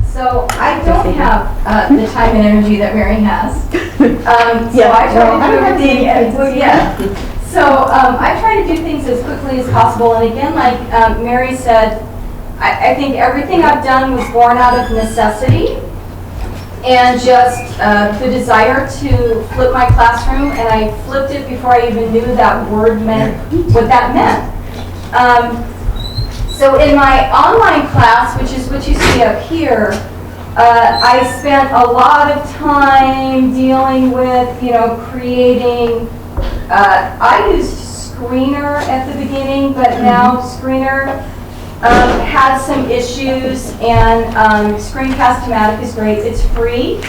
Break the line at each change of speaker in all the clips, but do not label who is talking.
So I don't have the time and energy that Mary has. So I try to do everything. So I try to do things as quickly as possible. And again, like Mary said, I think everything I've done was born out of necessity and just the desire to flip my classroom. And I flipped it before I even knew that word meant what that meant. So in my online class, which is what you see up here, I spent a lot of time dealing with, creating, I used Screener at the beginning, but now Screener has some issues, and Screencast-O-Matic is great. It's free.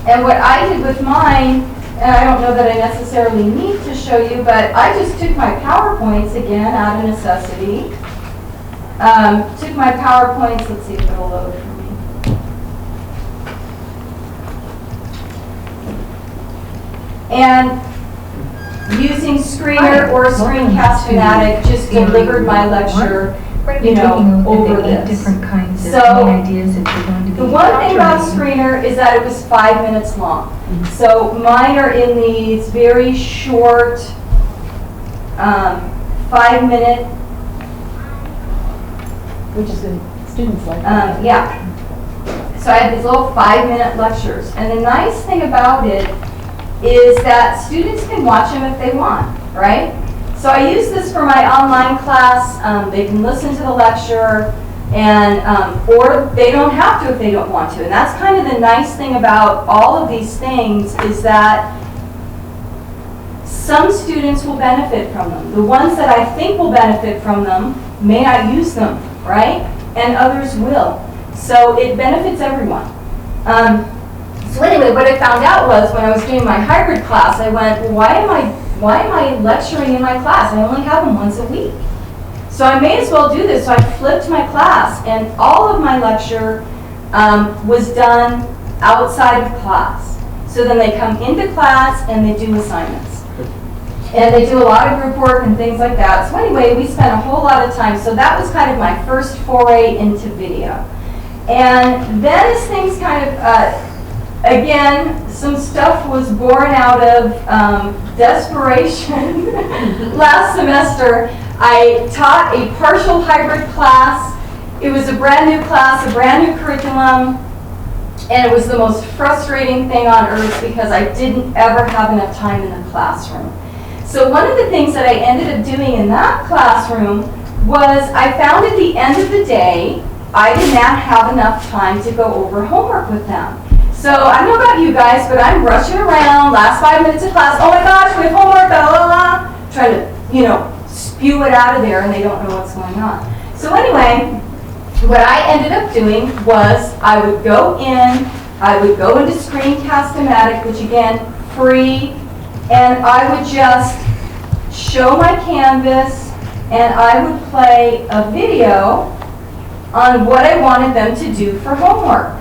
And what I did with mine, and I don't know that I necessarily need to show you, but I just took my PowerPoints again out of necessity. Took my PowerPoints, let's see if it'll load for me. And using Screener or Screencast-O-Matic just delivered my lecture, over this.
Different kinds of
So,
ideas that you're going to be
the one thing about Screener is that it was 5 minutes long. So mine are in these very short 5-minute.
Which is good. Students like
Yeah. So I had these little 5-minute lectures. And the nice thing about it is that students can watch them if they want, right? So I use this for my online class. They can listen to the lecture, and or they don't have to if they don't want to. And that's kind of the nice thing about all of these things is that some students will benefit from them. The ones that I think will benefit from them may not use them, right? And others will. So it benefits everyone. So anyway, what I found out was when I was doing my hybrid class, I went, well, why am I lecturing in my class? I only have them once a week. So I may as well do this. So I flipped my class, and all of my lecture was done outside of class. So then they come into class and they do assignments. And they do a lot of group work and things like that. So anyway, we spent a whole lot of time. So that was kind of my first foray into video. And then as things kind of, again, some stuff was born out of desperation. Last semester, I taught a partial hybrid class. It was a brand new class, a brand new curriculum. And it was the most frustrating thing on earth because I didn't ever have enough time in the classroom. So one of the things that I ended up doing in that classroom was I found at the end of the day, I did not have enough time to go over homework with them. So I don't know about you guys, but I'm rushing around, last 5 minutes of class, oh my gosh, we have homework, blah, blah, blah, trying to, spew it out of there, and they don't know what's going on. So anyway, what I ended up doing was I would go into Screencast-O-Matic, which again, free, and I would just show my canvas, and I would play a video on what I wanted them to do for homework.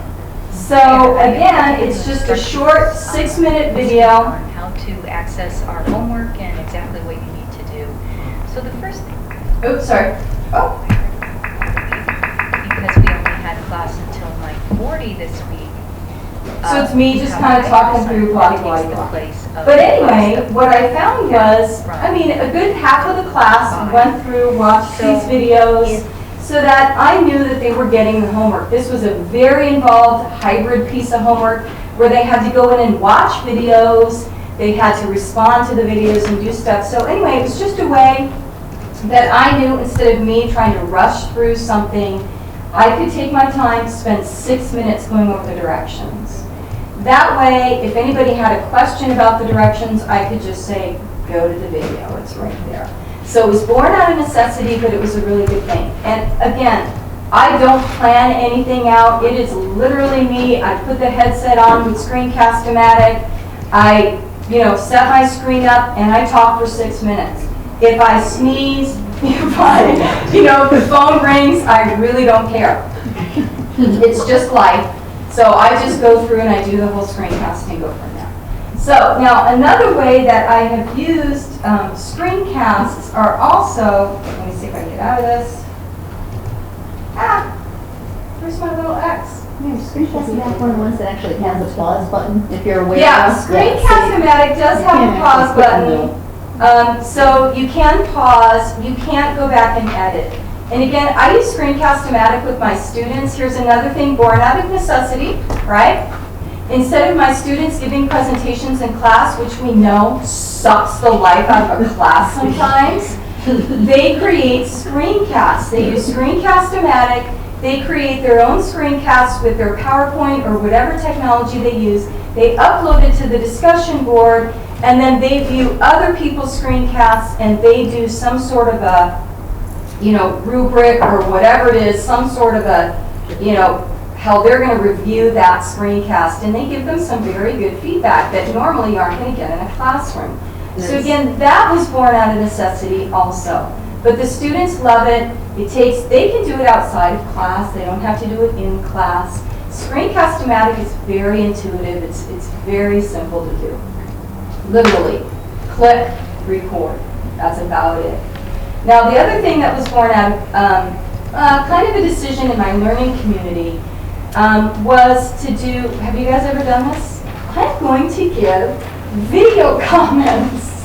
So again, it's just a short 6-minute video.
On how to access our homework and exactly what you need to do. So the first thing.
Oops, sorry. Oh.
Because we only had class until 9:40 this week.
So it's me just kind of talking through blah, blah, blah. But anyway, what I found was, a good half of the class went through, watched these videos, so that I knew that they were getting the homework. This was a very involved hybrid piece of homework where they had to go in and watch videos, they had to respond to the videos and do stuff. So anyway, it was just a way that I knew instead of me trying to rush through something, I could take my time, spend 6 minutes going over the directions. That way, if anybody had a question about the directions, I could just say, go to the video, it's right there. So it was born out of necessity, but it was a really good thing. And again, I don't plan anything out. It is literally me. I put the headset on with Screencast-O-Matic. I, set my screen up and I talk for 6 minutes. If I sneeze, if the phone rings, I really don't care. It's just life. So I just go through and I do the whole screencast and go from there. So now another way that I have used screencasts are also, let me see if I can get out of this. where's my little X?
Screencast-O-Matic one of the ones that actually has a pause button, if you're aware.
Yeah,
of.
Screencast-O-Matic does
You
have
can't
a pause
actually
button. So you can pause, you can't go back and edit. And again, I use Screencast-O-Matic with my students. Here's another thing born out of necessity, right? Instead of my students giving presentations in class, which we know sucks the life out of a class sometimes, they create screencasts. They use Screencast-O-Matic. They create their own screencasts with their PowerPoint or whatever technology they use. They upload it to the discussion board, and then they view other people's screencasts, and they do some sort of a, rubric or whatever it is, some sort of a, how they're going to review that screencast, and they give them some very good feedback that normally you aren't going to get in a classroom.
Nice.
So again, that was born out of necessity also. But the students love it. They can do it outside of class. They don't have to do it in class. Screencast-O-Matic is very intuitive. It's very simple to do. Literally, click, record. That's about it. Now, the other thing that was born out of kind of a decision in my learning community was to do, have you guys ever done this? I'm going to give video comments.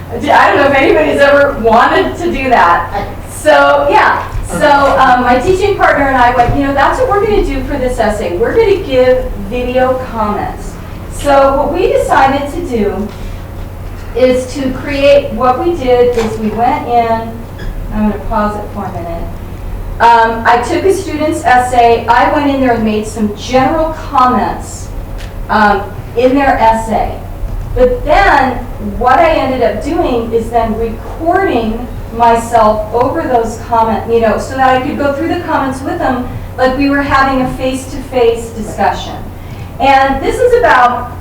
I don't know if anybody's ever wanted to do that. So, yeah. So, my teaching partner and I went, that's what we're going to do for this essay. We're going to give video comments. So, what we decided to do is to create, what we did is we went in, I'm going to pause it for a minute. I took a student's essay, I went in there and made some general comments in their essay. But then, what I ended up doing is then recording myself over those comments, so that I could go through the comments with them like we were having a face-to-face discussion. And this is about,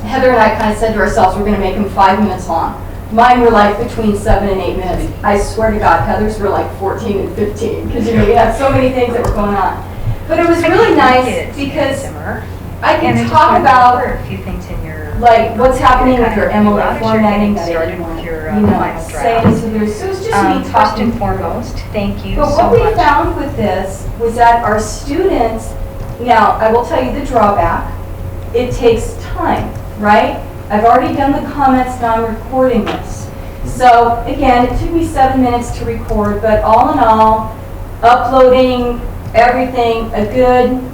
Heather and I kind of said to ourselves, we're going to make them 5 minutes long. Mine were like between 7 and 8 minutes. I swear to God, Heather's were like 14 and 15, because we had so many things that were going on. But it was really nice because I can talk about
a few things in your
what's happening with your MLA formatting that I didn't want to say. So it's just me talking.
First and foremost, thank you
But
so
what we
much.
found with this was that our students, now I will tell you the drawback, it takes time, right? I've already done the comments, now I'm recording this. So again, it took me 7 minutes to record, but all in all, uploading everything, a good,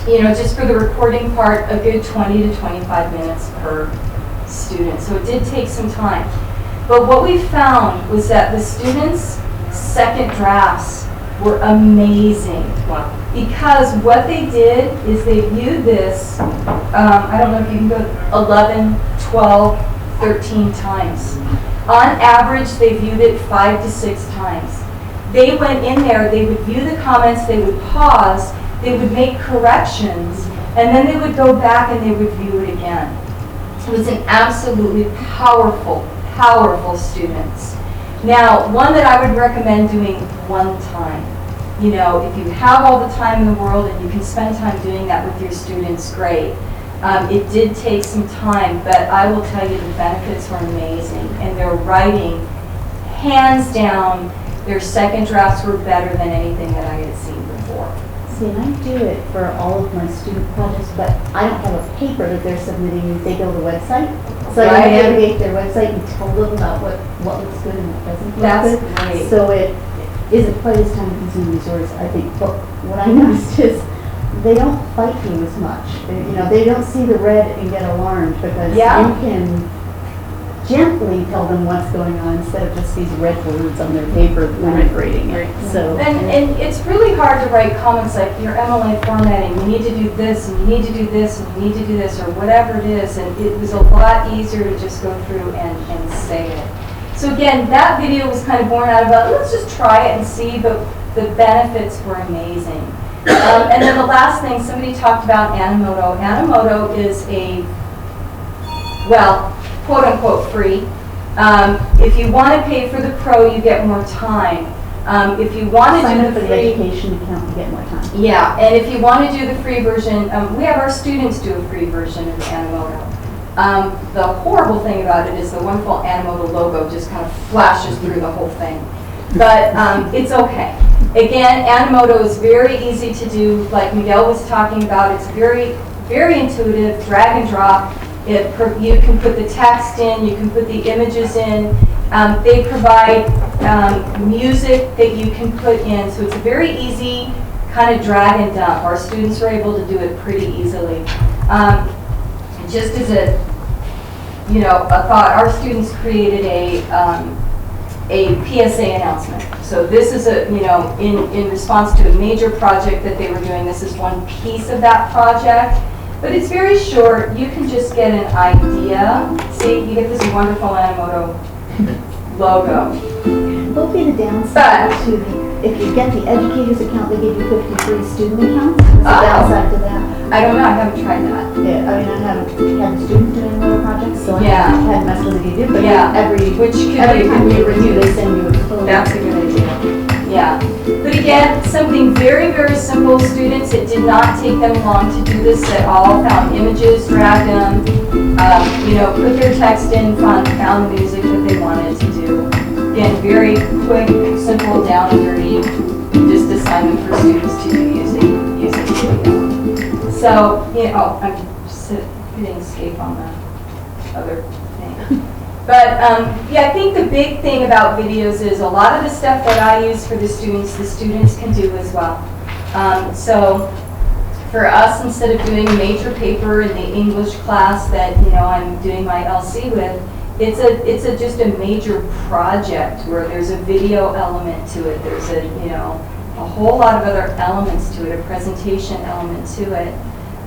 just for the recording part, a good 20 to 25 minutes per student. So it did take some time. But what we found was that the students' second drafts were amazing.
Wow.
Because what they did is they viewed this, I don't know if you can go 11, 12, 13 times. On average, they viewed it 5 to 6 times. They went in there, they would view the comments, they would pause, they would make corrections, and then they would go back and they would view it again. It was an absolutely powerful, powerful students. Now, one that I would recommend doing one time. If you have all the time in the world and you can spend time doing that with your students, great. It did take some time, but I will tell you the benefits were amazing. And their writing, hands down, their second drafts were better than anything that I had seen before.
See, and I do it for all of my student projects, but I don't have a paper that they're submitting. They go to the website. So I navigate their website and tell them about what looks good and what doesn't look good.
That's great.
So it isn't quite as time-consuming resource, I think. But what I noticed is they don't fight you as much. They don't see the red and get alarmed because you can gently tell them what's going on instead of just these red words on their paper reading it. So
and it's really hard to write comments like your MLA formatting, you need to do this, and you need to do this, and you need to do this, or whatever it is. And it was a lot easier to just go through and say it. So again, that video was kind of born out of let's just try it and see, but the benefits were amazing. And then the last thing, somebody talked about Animoto. Animoto is a, quote unquote free. If you want to pay for the pro, you get more time. If you want to do the free
education account, you get more time.
Yeah, and if you want to do the free version, we have our students do a free version of Animoto. The horrible thing about it is the wonderful Animoto logo just kind of flashes through the whole thing. But it's okay. Again, Animoto is very easy to do, like Miguel was talking about. It's very, very intuitive, drag and drop. You can put the text in, you can put the images in. They provide music that you can put in, so it's a very easy kind of drag and dump. Our students were able to do it pretty easily. Just as a thought, our students created a PSA announcement. So this is in response to a major project that they were doing. This is one piece of that project, but it's very short. You can just get an idea. See, you get this wonderful Animoto logo.
What would be the downside to if you get the educators account, they give you 53 student accounts? What's the downside to that?
I don't know, I haven't tried that.
Yeah, I mean, I haven't had students doing another project, so I
Yeah.
haven't messed with it either, but
Yeah.
every time you review, they send you a full.
That's a good idea. Yeah. But again, something very, very simple. Students, it did not take them long to do this at all. Found images, dragged them, put their text in, found the music that they wanted to do. Again, very quick, simple, down and dirty, just assignment for students to do using video. So, I'm just hitting escape on the other thing. But I think the big thing about videos is a lot of the stuff that I use for the students can do as well. So for us, instead of doing a major paper in the English class that I'm doing my LC with, it's just a major project where there's a video element to it. There's a whole lot of other elements to it, a presentation element to it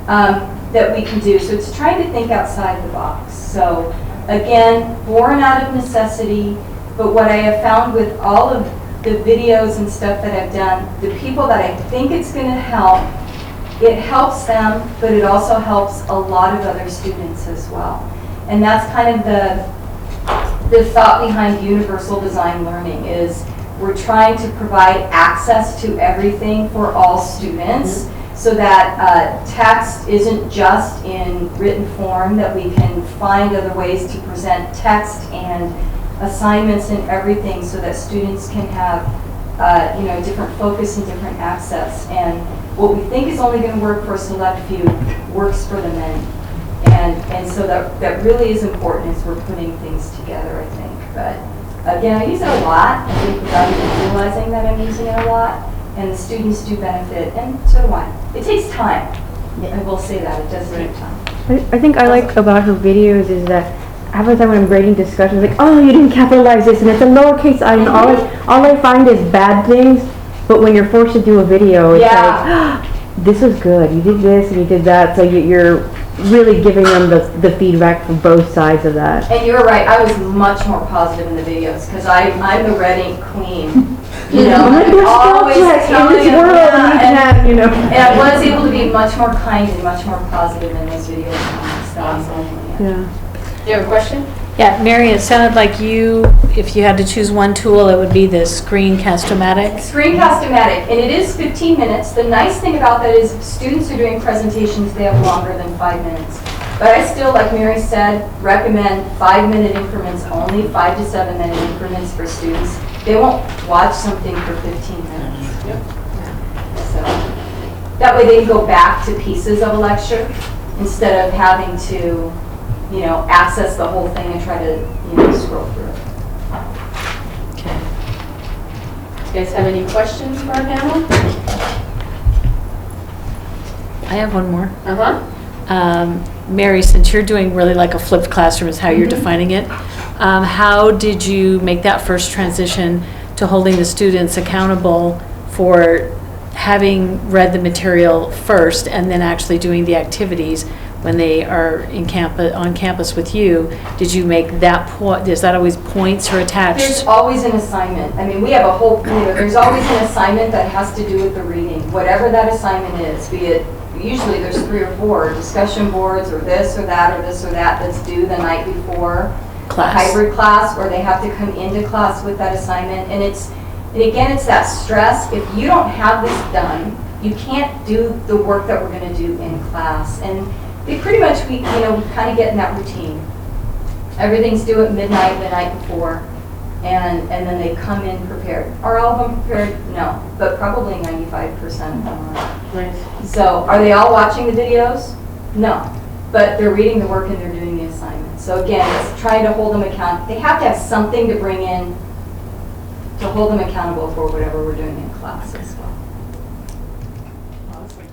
that we can do. So it's trying to think outside the box. So again, born out of necessity, but what I have found with all of the videos and stuff that I've done, the people that I think it's going to help, it helps them, but it also helps a lot of other students as well. And that's kind of the thought behind universal design learning is we're trying to provide access to everything for all students so that text isn't just in written form, that we can find other ways to present text and assignments and everything so that students can have different focus and different access. And what we think is only going to work for a select few works for the many. And so that really is important as we're putting things together, I think. But again, I use it a lot, I think, without even realizing that I'm using it a lot. And the students do benefit, and so do I. It takes time. I will say that, it does take time.
I think I like about her videos is that half the time when I'm grading discussions, like, oh, you didn't capitalize this, and it's a lowercase I, and all I find is bad things, but when you're forced to do a video, it's like, oh, this was good, you did this and you did that, so you're really giving them the feedback from both sides of that.
And you're right, I was much more positive in the videos, because I'm the red ink queen. I'm always telling them, and I was able to be much more kind and much more positive in those videos.
Yeah.
Do you have a question?
Yeah, Mary, it sounded like if you had to choose one tool, it would be the Screencast-O-Matic.
Screencast-O-Matic, and it is 15 minutes. The nice thing about that is if students are doing presentations, they have longer than 5 minutes. But I still, like Mary said, recommend 5-minute increments only, 5 to 7 minute increments for students. They won't watch something for 15 minutes.
Yep.
So that way they can go back to pieces of a lecture instead of having to access the whole thing and try to, scroll through it.
Okay. You guys have any questions for our panel?
I have one more.
Uh-huh.
Mary, since you're doing really like a flipped classroom is how you're defining it, how did you make that first transition to holding the students accountable for having read the material first and then actually doing the activities when they are on campus with you? Did you make that point? Is that always points or attached?
There's always an assignment. I mean, we have a whole, there's always an assignment that has to do with the reading, whatever that assignment is, be it, usually there's 3 or 4 discussion boards or this or that that's due the night before
Class.
a hybrid class, or they have to come into class with that assignment. And again, it's that stress. If you don't have this done, you can't do the work that we're going to do in class. And we pretty much, we kind of get in that routine. Everything's due at midnight the night before. and then they come in prepared. Are all of them prepared? No, but probably 95% of them are.
Nice.
So are they all watching the videos? No, but they're reading the work and they're doing the assignment. So again, it's trying to hold them accountable. They have to have something to bring in to hold them accountable for whatever we're doing in class as well.
Awesome.